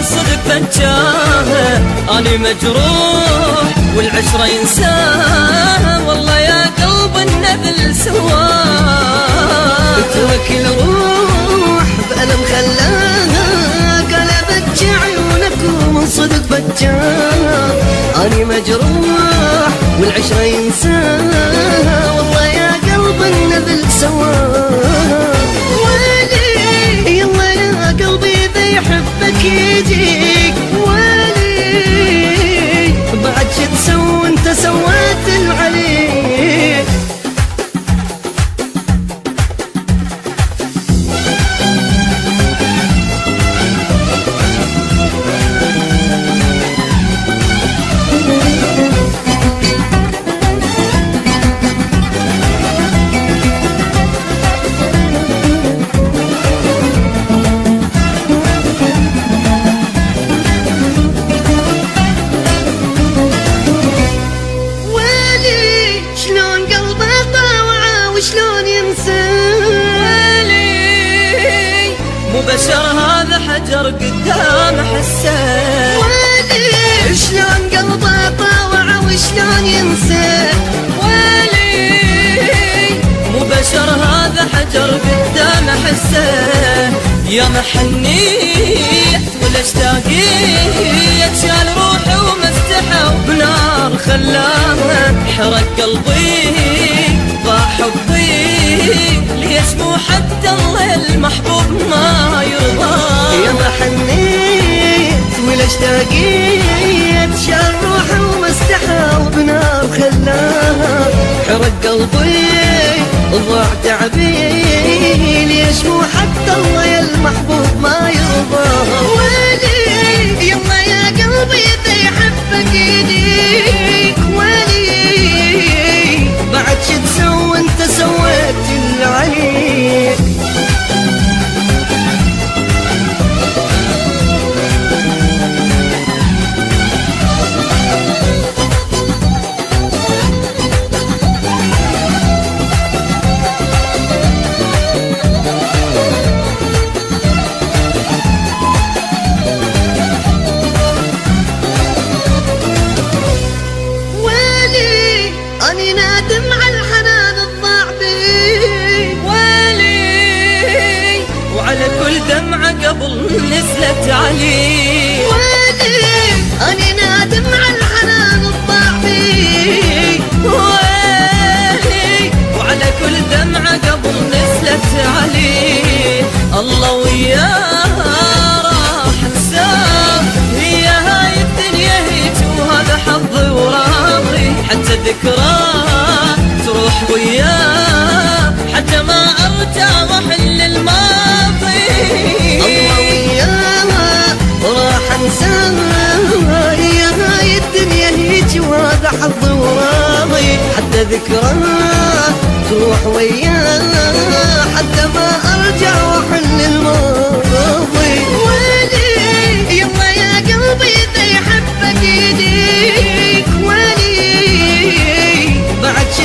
صدق بجاه. أنا مجروح والعشرة ينساه، والله يا قلب النذل سواه. اترك الروح بألم خلاها، قلبت عيونك وصدق بجاه. أنا مجروح والعشرة ينساه، والله يا قلب النذل سواه. ويلي يلا يا قلبي إذا يحبك يجيك، ويلي بعد شو تسوي انت سويت العليك. بشر هذا حجر قدام حسه، ويلي شلون قلبه طاوع وشلون ينسى. ويلي مو بشر هذا حجر قدام حسه. يا محنيت ولا اشتاقيت، شال روحي ومستحى وبنار خلاها. حرق قلبي ضاع حبي، ليش مو حتى الله المحبوب ما يرضى. يا ما حنيت ولا اشتاقيت، شال روحي ومستحى وبنار خلاها. حرق قلبي ضاع تعبي، ليش مو حتى الله المحبوب ما يرضى. ويلي يلا يا قلبي إذا يحبك يديك، ويلي بعد شو تسوي انت سويت اللي عليك. أني نادم على الحنان الضاع بي، ويلي وعلى كل دمعة قبل نزلت علي. ويلي أني نادم على الحنان الضاع بي، ويلي وعلى كل دمعة قبل نزلت علي. الله وياها راح انساه، هي هاي الدنيا هيك وهذا حظي وراضي. حتى ذكراه تروح وياه، حتى ما ارجع واحل الماضي. الله وياها راح انساها، هي هاي الدنيا هيك وهذا حظي وراضي. حتى ذكراه تروح وياه، حتى ما ارجع واحل الماضي. ويلي يلا يا قلبي إذا يحبك يديك، ويلي بعد شو